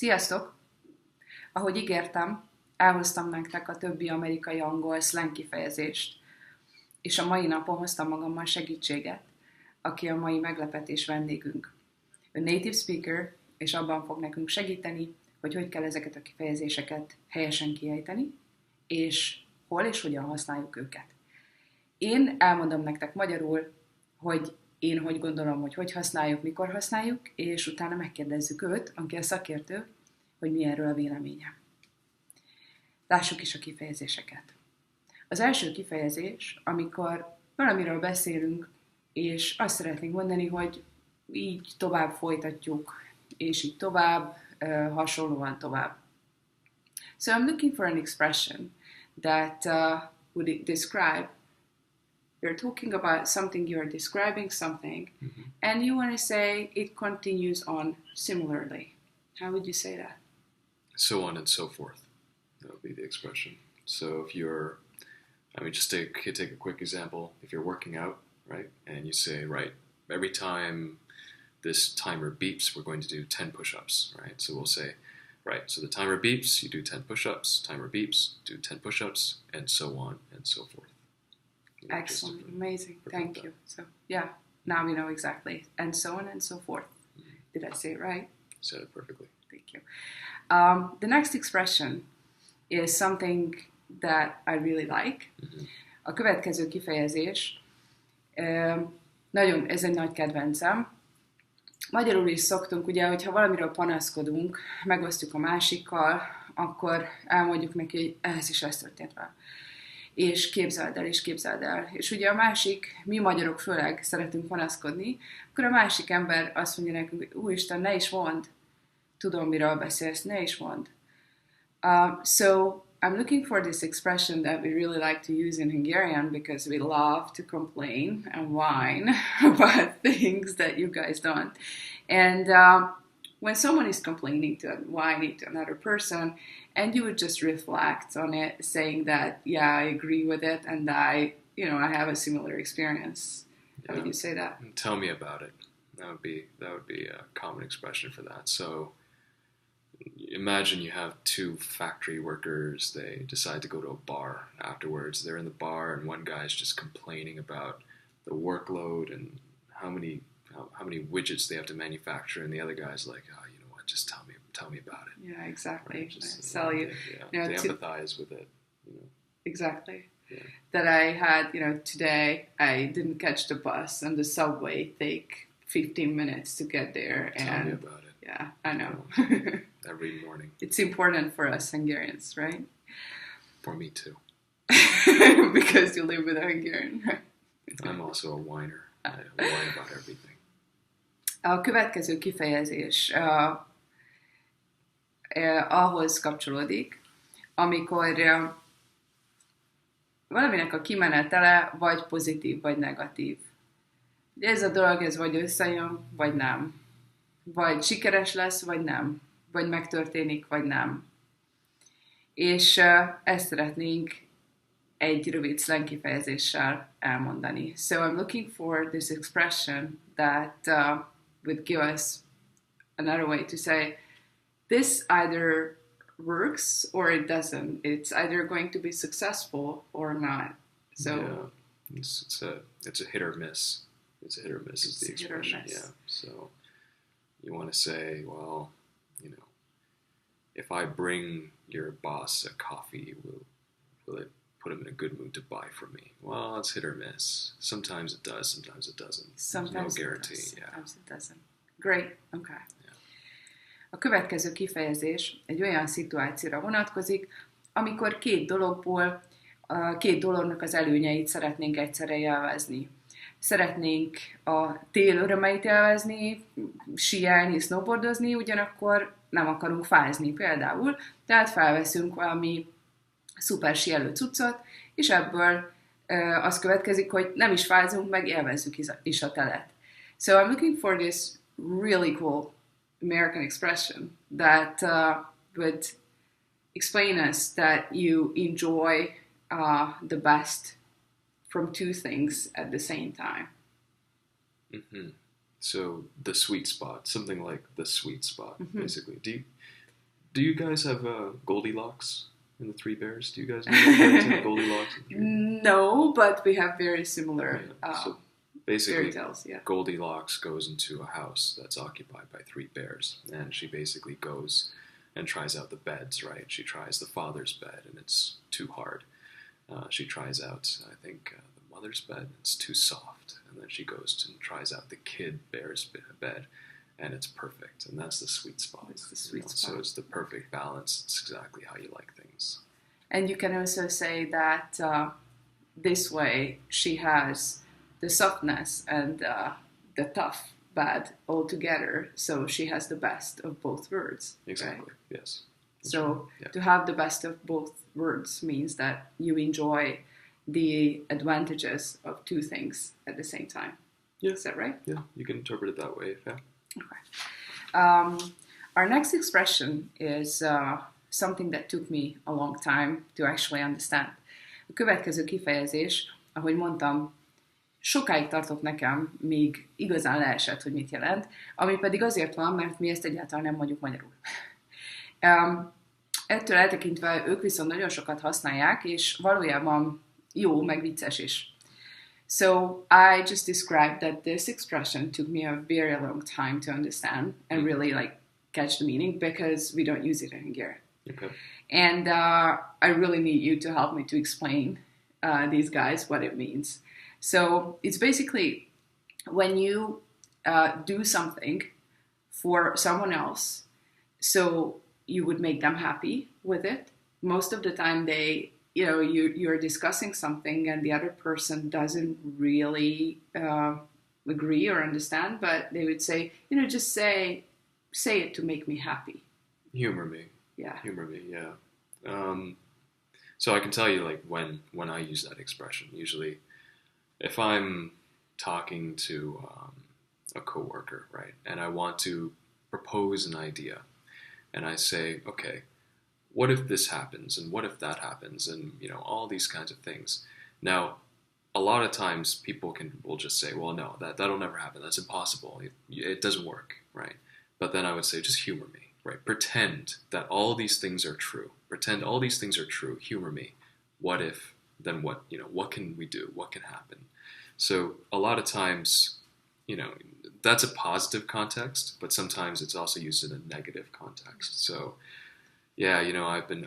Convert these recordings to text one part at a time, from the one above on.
Sziasztok! Ahogy ígértem, elhoztam nektek a többi amerikai angol slang kifejezést, és a mai napon hoztam magammal segítséget, aki a mai meglepetés vendégünk. Ő native speaker, és abban fog nekünk segíteni, hogy hogy kell ezeket a kifejezéseket helyesen kiejteni, és hol és hogyan használjuk őket. Én elmondom nektek magyarul, hogy én hogy gondolom, hogy használjuk, mikor használjuk, és utána megkérdezzük őt, aki a szakértő, hogy mi erről a véleménye. Lássuk is a kifejezéseket. Az első kifejezés, amikor valamiről beszélünk, és azt szeretnénk mondani, hogy így tovább folytatjuk, és így tovább, hasonlóan tovább. So I'm looking for an expression that would describe, you're talking about something, you're describing something, and you want to say it continues on similarly. How would you say that? So on and so forth. That would be the expression. So if you're, just take a quick example. If you're working out, right, and you say, right, every time this timer beeps, we're going to do 10 push-ups, right? So we'll say, right, so the timer beeps, you do 10 push-ups, timer beeps, do 10 push-ups, and so on and so forth. Excellent, amazing, thank you. So, yeah, now we know exactly. And so on and so forth. Did I say it right? Said it perfectly. Thank you. The next expression is something that I really like. A következő kifejezés, ez egy nagy kedvencem. Magyarul is szoktunk, ugye, hogyha valamiről panaszkodunk, megosztjuk a másikkal, akkor elmondjuk neki, hogy ez is ez történt vele. És képzeld el, és képzeld el. És ugye a másik, mi magyarok főleg szeretünk panaszkodni, akkor a másik ember azt mondja nekünk, hogy úristen, ne is mondd. Tudom, miről beszélsz, ne is mondd. So I'm looking for this expression that we really like to use in Hungarian because we love to complain and whine about things that you guys don't. And when someone is complaining to and whining to another person, and you would just reflect on it, saying that, yeah, I agree with it, and I have a similar experience. How would you say that? Tell me about it. That would be a common expression for that. So imagine you have two factory workers, they decide to go to a bar afterwards. They're in the bar and one guy's just complaining about the workload and how many widgets they have to manufacture, and the other guy's like, oh, you know what, just tell me about it. Yeah, exactly. Right? Just, sell you. They empathize with it. Exactly. Yeah. That I had, today I didn't catch the bus and the subway take 15 minutes to get there. Tell me about it. Yeah, I know. Every morning. It's important for us Hungarians, right? For me too. Because you live with a Hungarian, right? I'm also a whiner. I whine about everything. A következő kifejezés ahhoz kapcsolódik, amikor valaminek a kimenetele vagy pozitív, vagy negatív. Ugye ez a dolog, ez vagy összejön, vagy nem. Vagy sikeres lesz, vagy nem. Vagy megtörténik, vagy nem. És ezt szeretnénk egy rövid slang kifejezéssel elmondani. So I'm looking for this expression that would give us another way to say, this either works or it doesn't. It's either going to be successful or not. So yeah. It's a hit or miss. It's a hit or miss is the expression. Yeah. So you want to say, well, if I bring your boss a coffee, will it put him in a good mood to buy from me? Well, it's hit or miss. Sometimes it does, sometimes it doesn't. Sometimes There's no guarantee. It does, sometimes it doesn't. Great, okay. Yeah. A következő kifejezés egy olyan szituációra vonatkozik, amikor két dolognak az előnyeit szeretnénk egyszerre élvezni. Szeretnénk a tél örömeit élvezni, síelni, snowboardozni, ugyanakkor nem akarunk fázni például, tehát felveszünk valami szuper síelő cuccot, és ebből az következik, hogy nem is fázunk, meg élvezzük is a telet. So I'm looking for this really cool American expression that would explain us that you enjoy the best from two things at the same time. Mm-hmm. So the sweet spot, something like the sweet spot, basically. Do you guys have Goldilocks in the Three Bears? Do you guys know Goldilocks? No, but we have very similar So basically, fairy tales. Yeah. Goldilocks goes into a house that's occupied by three bears, and she basically goes and tries out the beds, right? She tries the father's bed, and it's too hard. She tries out, I think, the mother's bed, it's too soft. And then she goes and tries out the kid bear's bed, and it's perfect. And that's the sweet spot. It's the sweet spot. So it's the perfect balance. It's exactly how you like things. And you can also say that this way she has the softness and the tough bad all together. So she has the best of both worlds. Exactly, right? Yes. So Yeah. to have the best of both worlds means that you enjoy the advantages of two things at the same time. Yeah. Is that right? Yeah, you can interpret it that way, yeah. Okay. Our next expression is something that took me a long time to actually understand. A következő kifejezés, ahogy mondtam, sokáig tartott nekem, míg igazán leesett, hogy mit jelent, ami pedig azért van, mert mi ezt egyáltalán nem mondjuk magyarul. Ettől eltekintve ők viszont nagyon sokat használják, és valójában jó, meg vicces is. So I just described that this expression took me a very long time to understand and really catch the meaning because we don't use it in here. Okay. And I really need you to help me to explain these guys what it means. So it's basically when you do something for someone else, so you would make them happy with it. Most of the time you're discussing something and the other person doesn't really agree or understand, but they would say, just say it to make me happy. Humor me. Yeah. Humor me, yeah. So I can tell you, when I use that expression, usually if I'm talking to a coworker, right, and I want to propose an idea, and I say, okay, what if this happens, and what if that happens, and all these kinds of things. Now, a lot of times people will just say, well, no, that'll never happen. That's impossible. It doesn't work, right? But then I would say, just humor me, right? Pretend that all these things are true. Pretend all these things are true. Humor me. What if? Then what? What can we do? What can happen? So a lot of times, that's a positive context, but sometimes it's also used in a negative context. So, yeah,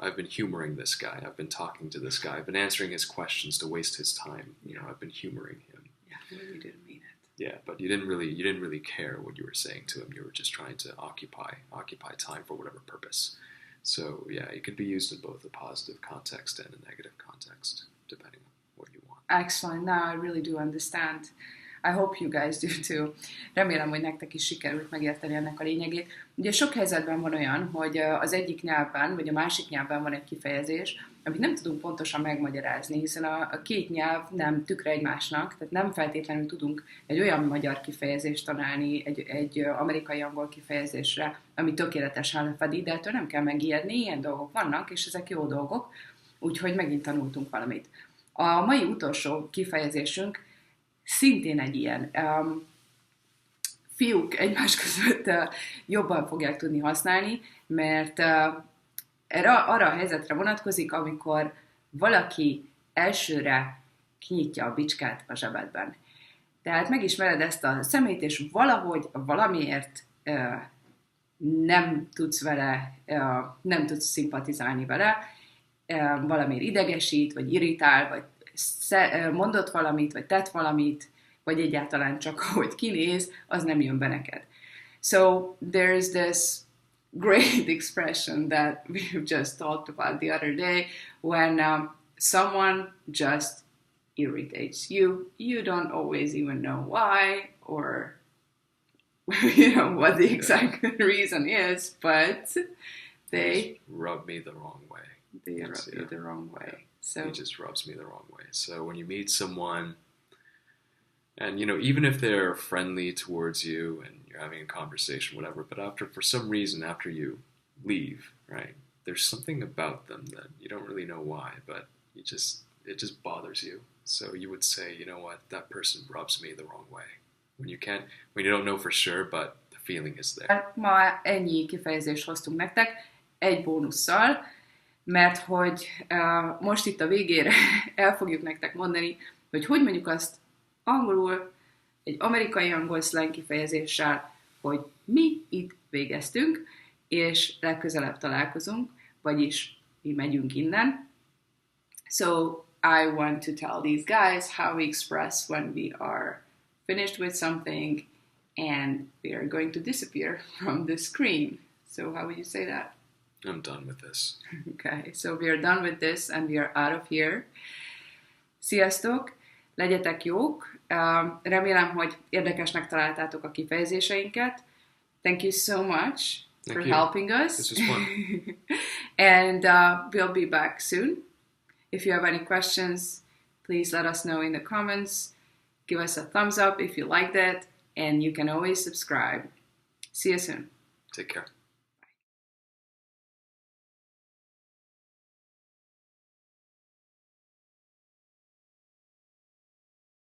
I've been humoring this guy. I've been talking to this guy. I've been answering his questions to waste his time. I've been humoring him. Yeah, you didn't mean it. Yeah, but you didn't really care what you were saying to him. You were just trying to occupy time for whatever purpose. So yeah, it could be used in both a positive context and a negative context, depending on what you want. Excellent. Now I really do understand. I hope you guys do too. Remélem, hogy nektek is sikerült megérteni ennek a lényegét. Ugye sok helyzetben van olyan, hogy az egyik nyelvben, vagy a másik nyelvben van egy kifejezés, amit nem tudunk pontosan megmagyarázni, hiszen a két nyelv nem tükre egymásnak, tehát nem feltétlenül tudunk egy olyan magyar kifejezést találni egy amerikai angol kifejezésre, ami tökéletesen lefedi, de ettől nem kell megijedni, ilyen dolgok vannak, és ezek jó dolgok, úgyhogy megint tanultunk valamit. A mai utolsó kifejezésünk szintén egy ilyen. Fiúk egymás között jobban fogják tudni használni, mert arra a helyzetre vonatkozik, amikor valaki elsőre kinyitja a bicskát a zsebedben. Tehát megismered ezt a szemét, és valahogy, valamiért nem tudsz vele, nem tudsz szimpatizálni vele, valamiért idegesít, vagy irritál, vagy mondott valamit, vagy tett valamit, vagy egyáltalán csak ahogy kinéz, az nem jön be neked. So there's this great expression that we've just talked about the other day when someone just irritates you. You don't always even know why or what the exact reason is, but they just rub me the wrong way. They rub you the wrong way. Yeah. So it just rubs me the wrong way. So when you meet someone, and even if they're friendly towards you and you're having a conversation, whatever, but for some reason after you leave, right, there's something about them that you don't really know why, but it just bothers you. So you would say, you know what, that person rubs me the wrong way. When you don't know for sure, but the feeling is there. Ma ennyi kifejezést hoztunk nektek. egy bónusszal, mert hogy most itt a végére el fogjuk nektek mondani, hogy mondjuk azt angolul, egy amerikai angol slang kifejezéssel, hogy mi itt végeztünk, és legközelebb találkozunk, vagyis mi megyünk innen. So I want to tell these guys how we express when we are finished with something and we are going to disappear from the screen. So how would you say that? I'm done with this. Okay, so we are done with this and we are out of here. Sziasztok! Legyetek jók! Remélem, hogy érdekesnek találtátok a kifejezéseinket. Thank you so much for helping us. This was fun. And we'll be back soon. If you have any questions, please let us know in the comments. Give us a thumbs up if you liked it, and you can always subscribe. See you soon. Take care.